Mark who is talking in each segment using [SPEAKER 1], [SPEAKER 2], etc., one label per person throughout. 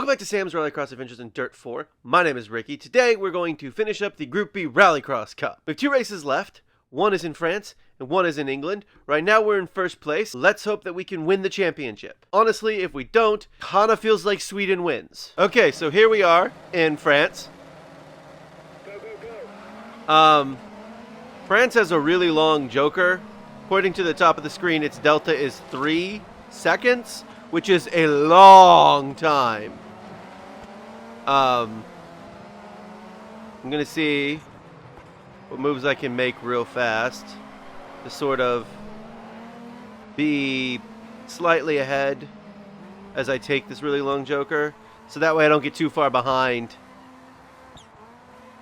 [SPEAKER 1] Welcome back to Sam's Rallycross Adventures in Dirt 4. My name is Ricky. Today we're going to finish up the Group B Rallycross Cup. We have 2 races left. One is in France and one is in England. Right now we're in first place. Let's hope that we can win the championship. Honestly, if we don't, kinda feels like Sweden wins. Okay, so here we are in France. France has a really long joker. According to the top of the screen, its delta is 3 seconds, which is a long time. I'm gonna see what moves I can make real fast to sort of be slightly ahead as I take this really long joker, so that way I don't get too far behind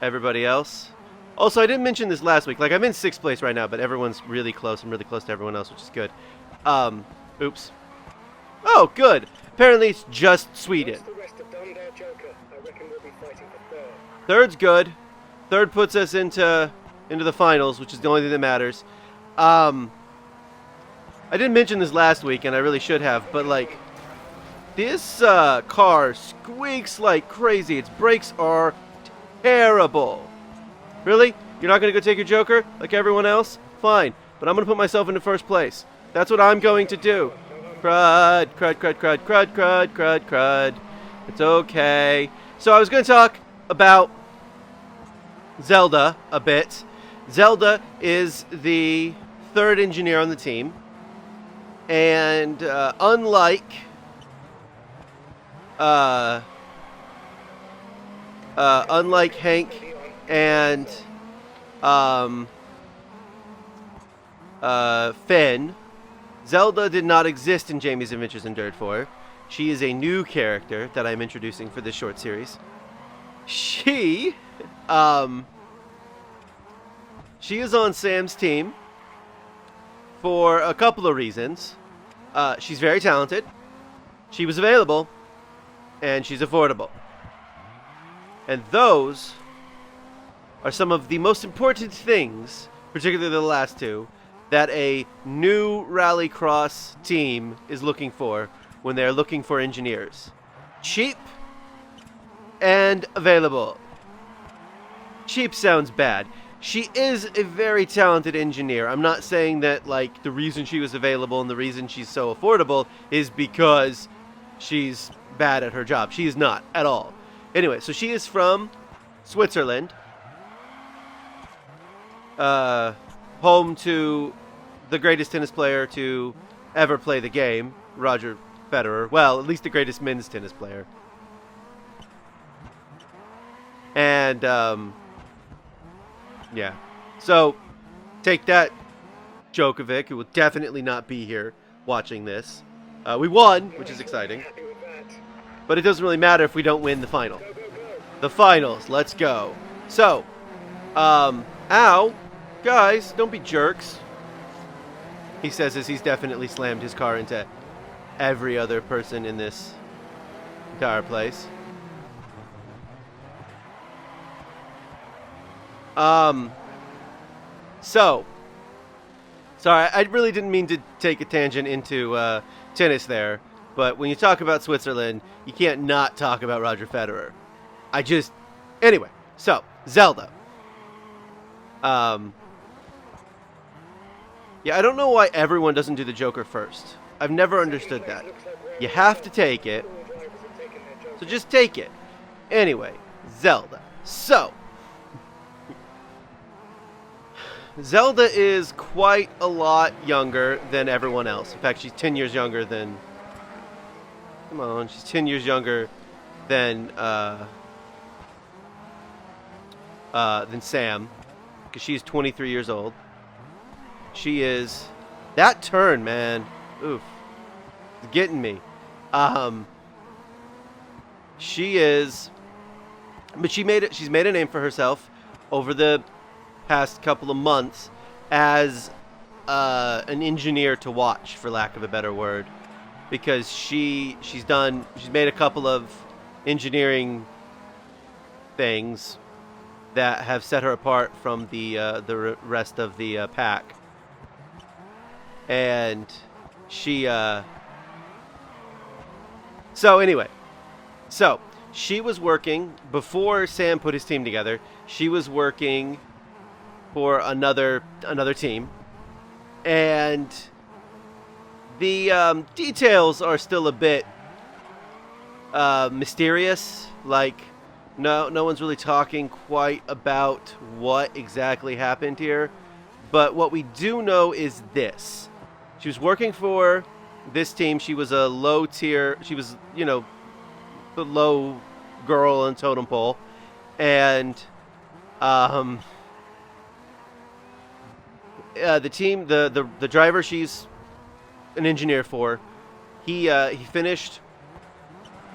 [SPEAKER 1] everybody else. Also, I didn't mention this last week. Like, I'm in 6th place right now, but everyone's really close. I'm really close to everyone else, which is good. Oops. Oh, good. Apparently it's just Sweden. Third's good. Third puts us into the finals, which is the only thing that matters. I didn't mention this last week, and I really should have, but like, this car squeaks like crazy. Its brakes are terrible. Really? You're not going to go take your joker like everyone else? Fine. But I'm going to put myself into first place. That's what I'm going to do. Crud, crud, crud, crud, crud, crud, crud, crud. It's okay. So I was going to talk about Zelda a bit. Zelda is the 3rd engineer on the team. And unlike Hank and Finn, Zelda did not exist in Jamie's Adventures in Dirt 4. She is a new character that I'm introducing for this short series. She is on Sam's team for a couple of reasons. She's very talented, she was available, and she's affordable. And those are some of the most important things, particularly the last two, that a new Rallycross team is looking for when they're looking for engineers. Cheap and available. Cheap sounds bad. She is a very talented engineer. I'm not saying that, like, the reason she was available and the reason she's so affordable is because she's bad at her job. She is not at all. Anyway, so she is from Switzerland. Home to the greatest tennis player to ever play the game, Roger Federer. Well, at least the greatest men's tennis player. And, yeah. So, take that, Djokovic, who will definitely not be here watching this. We won, which is exciting. But it doesn't really matter if we don't win the final. The finals, let's go. So, ow. Guys, don't be jerks. He says as he's definitely slammed his car into every other person in this entire place. So, sorry, I really didn't mean to take a tangent into tennis there, but when you talk about Switzerland, you can't not talk about Roger Federer. Anyway, so, Zelda. Yeah, I don't know why everyone doesn't do the Joker first. I've never understood that. You have to take it. So just take it. Anyway, Zelda. So, Zelda is quite a lot younger than everyone else. In fact, she's 10 years younger than... Come on, she's 10 years younger than Sam. Because she's 23 years old. She is... That turn, man. Oof. It's getting me. She is... But she's made a name for herself over the past couple of months as an engineer to watch, for lack of a better word. Because she's made a couple of engineering things that have set her apart from the rest of the pack. And she so anyway, So she was working before Sam put his team together. She was working for another team, and the details are still a bit mysterious. Like, no one's really talking quite about what exactly happened here. But what we do know is this: she was working for this team. She was a low tier. She was, the low girl on totem pole, and the team, the driver she's an engineer for, he finished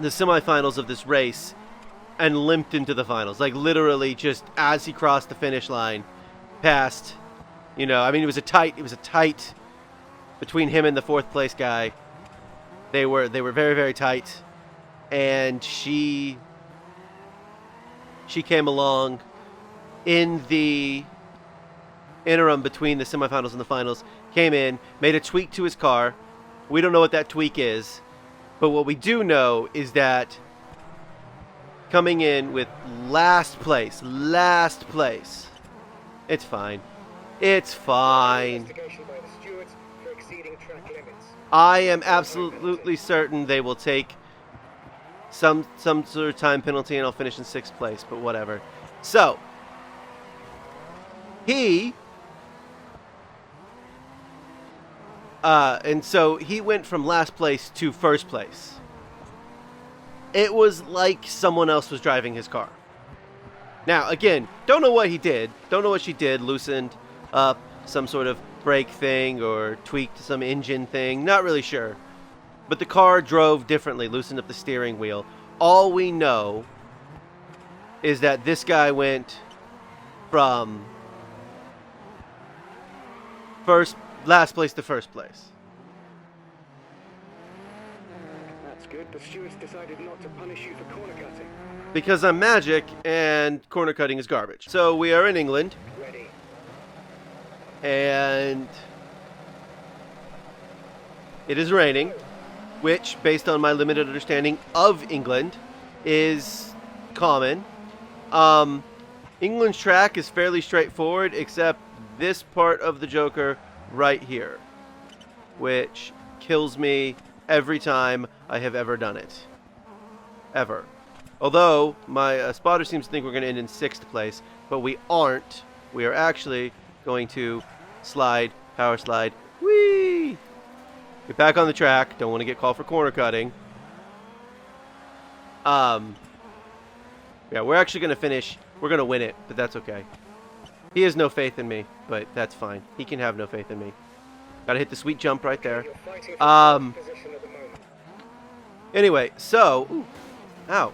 [SPEAKER 1] the semifinals of this race and limped into the finals. Like, literally, just as he crossed the finish line, past. It was a tight between him and the fourth place guy. They were very, very tight, and she came along in the interim between the semifinals and the finals, came in, made a tweak to his car. We don't know what that tweak is, but what we do know is that coming in with last place, it's fine. It's fine. I am absolutely certain they will take some sort of time penalty, and I'll finish in 6th place, but whatever. So, he went from last place to 1st place. It was like someone else was driving his car. Now, again, don't know what he did. Don't know what she did. Loosened up some sort of brake thing or tweaked some engine thing. Not really sure. But the car drove differently, loosened up the steering wheel. All we know is that this guy went from last place to 1st place.
[SPEAKER 2] That's good. The stewards decided not to punish you for corner cutting.
[SPEAKER 1] Because I'm magic and corner cutting is garbage. So we are in England.
[SPEAKER 2] Ready.
[SPEAKER 1] And it is raining, which, based on my limited understanding of England, is common. England's track is fairly straightforward, except this part of the Joker right here, which kills me every time I have ever done it. Ever. Although, my spotter seems to think we're going to end in 6th place, but we aren't. We are actually going to power slide, whee! Get back on the track. Don't want to get called for corner cutting. Yeah, we're actually going to finish. We're going to win it, but that's okay. He has no faith in me, but that's fine. He can have no faith in me. Gotta hit the sweet jump right there. Anyway, so... Ooh, ow.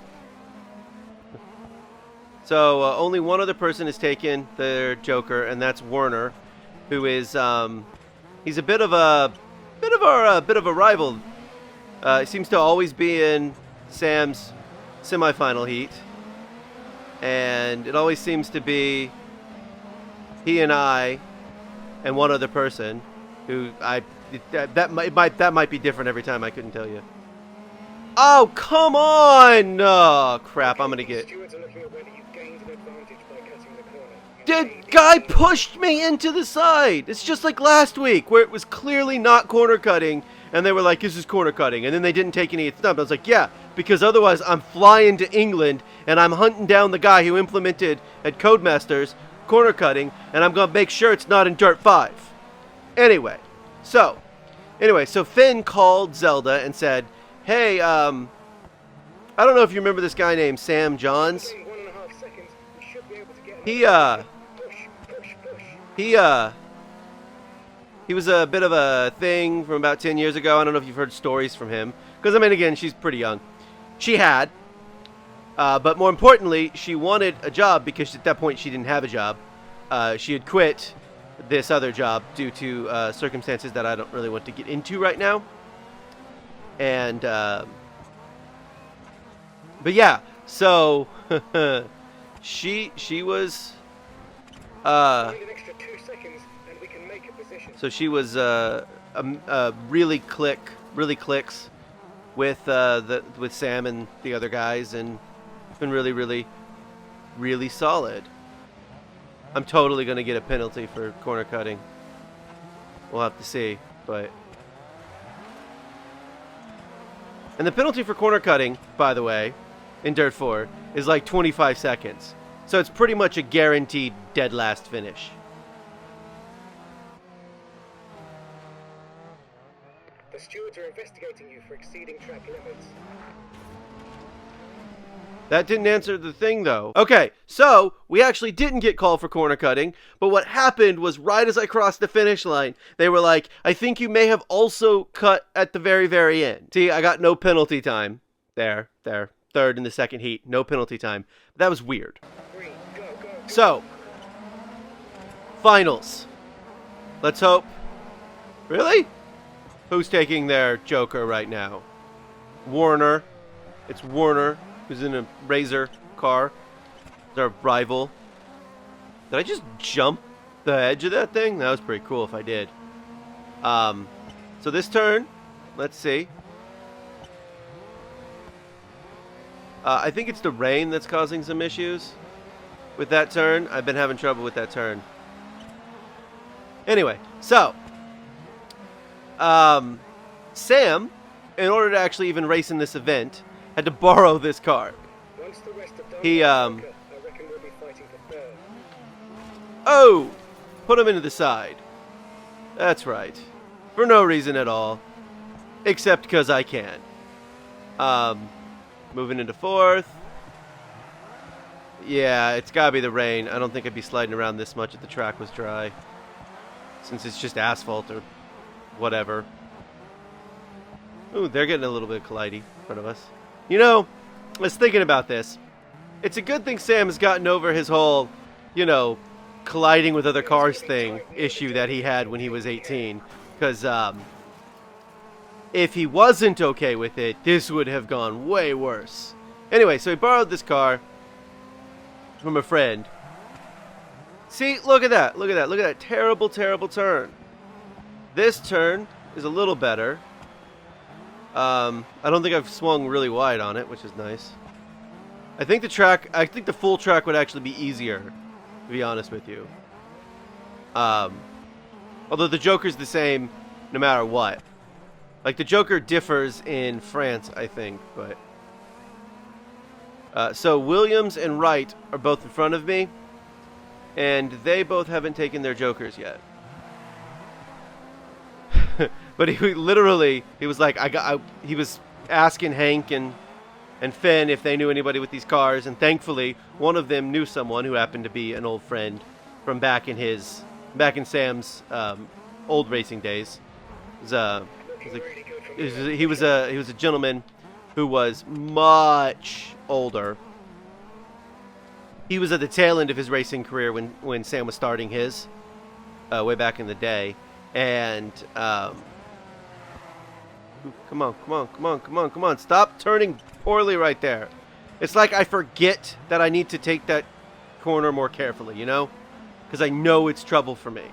[SPEAKER 1] So, only one other person has taken their Joker, and that's Werner, who is, he's a bit of a rival. He seems to always be in Sam's semifinal heat, and it always seems to be he and I and one other person who that might be different every time. I couldn't tell you. Oh, come on! Oh, crap, I'm gonna get... The guy pushed me into the side! It's just like last week, where it was clearly not corner cutting, and they were like, this is corner cutting, and then they didn't take any stump. I was like, yeah, because otherwise I'm flying to England, and I'm hunting down the guy who implemented at Codemasters corner cutting, and I'm gonna make sure it's not in Dirt 5. Anyway, so Finn called Zelda and said, hey, I don't know if you remember this guy named Sam Johns. He was a bit of a thing from about 10 years ago. I don't know if you've heard stories from him. Because, I mean, again, she's pretty young. She had. But more importantly, she wanted a job because at that point she didn't have a job. She had quit this other job due to circumstances that I don't really want to get into right now. And, but yeah, so she was, so she was really clicks with with Sam and the other guys, and it's been really, really, really solid. I'm totally gonna get a penalty for corner cutting. We'll have to see, but. And the penalty for corner cutting, by the way, in Dirt 4, is like 25 seconds. So it's pretty much a guaranteed dead last finish.
[SPEAKER 2] The stewards are investigating you for exceeding track limits.
[SPEAKER 1] That didn't answer the thing, though. Okay, so we actually didn't get called for corner cutting, but what happened was right as I crossed the finish line, they were like, I think you may have also cut at the very, very end. See, I got no penalty time. There. Third in the second heat. No penalty time. That was weird.
[SPEAKER 2] Green, go.
[SPEAKER 1] So, finals. Let's hope. Really? Who's taking their Joker right now? Warner. It's Warner, who's in a Razor car. Their rival. Did I just jump the edge of that thing? That was pretty cool if I did. So this turn, let's see. I think it's the rain that's causing some issues with that turn. I've been having trouble with that turn. Anyway, so Sam, in order to actually even race in this event, had to borrow this car.
[SPEAKER 2] Once the rest have done
[SPEAKER 1] He
[SPEAKER 2] I reckon we'll be fighting for third.
[SPEAKER 1] Oh, put him into the side. That's right. For no reason at all, except because I can. Moving into fourth. Yeah, it's gotta be the rain. I don't think I'd be sliding around this much if the track was dry, since it's just asphalt or whatever. Ooh, they're getting a little bit collidey in front of us. You know, I was thinking about this. It's a good thing Sam has gotten over his whole, colliding with other cars thing issue that he had when he was 18. Because, if he wasn't okay with it, this would have gone way worse. Anyway, so he borrowed this car from a friend. See, look at that. Look at that. Look at that terrible, terrible turn. This turn is a little better. I don't think I've swung really wide on it, which is nice. I think the full track would actually be easier, to be honest with you. Although the Joker's the same no matter what. Like, the Joker differs in France, I think, but... so Williams and Wright are both in front of me, and they both haven't taken their Jokers yet. But he was like, he was asking Hank and Finn if they knew anybody with these cars, and thankfully one of them knew someone who happened to be an old friend from back in Sam's old racing days. He was a gentleman who was much older. He was at the tail end of his racing career when Sam was starting his way back in the day, and come on, stop turning poorly right there. It's like I forget that I need to take that corner more carefully, because I know it's trouble for me.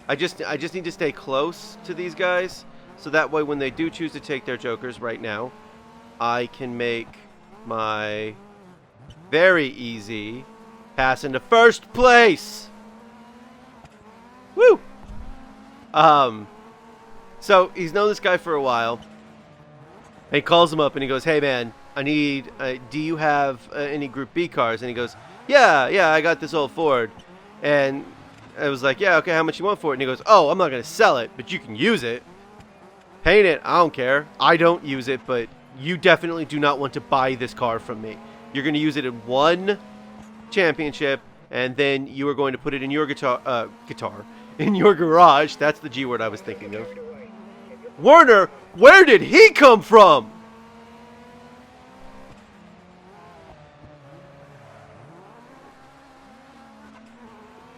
[SPEAKER 1] I just need to stay close to these guys, so that way when they do choose to take their Jokers right now, I can make my very easy pass into first place. Woo! So he's known this guy for a while. And he calls him up and he goes, "Hey man, I need. Do you have any Group B cars?" And he goes, "Yeah, I got this old Ford." And I was like, "Yeah, okay, how much you want for it?" And he goes, "Oh, I'm not gonna sell it, but you can use it. Paint it. I don't care. I don't use it, but you definitely do not want to buy this car from me. You're gonna use it in one championship, and then you are going to put it in your in your garage." That's the G word I was thinking of. Warner, where did he come from?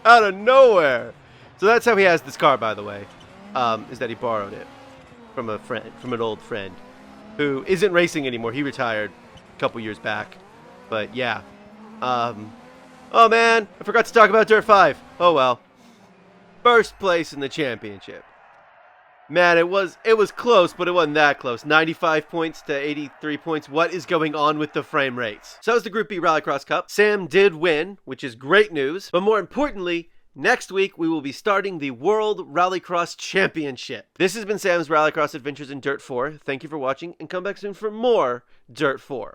[SPEAKER 1] Out of nowhere. So that's how he has this car, by the way, is that he borrowed it from a friend, from an old friend who isn't racing anymore. He retired a couple years back. But yeah. Oh man, I forgot to talk about Dirt 5. Oh well. First place in the championship. Man, it was close, but it wasn't that close. 95 points to 83 points. What is going on with the frame rates? So that was the Group B Rallycross Cup. Sam did win, which is great news. But more importantly, next week we will be starting the World Rallycross Championship. This has been Sam's Rallycross Adventures in Dirt 4. Thank you for watching, and come back soon for more Dirt 4.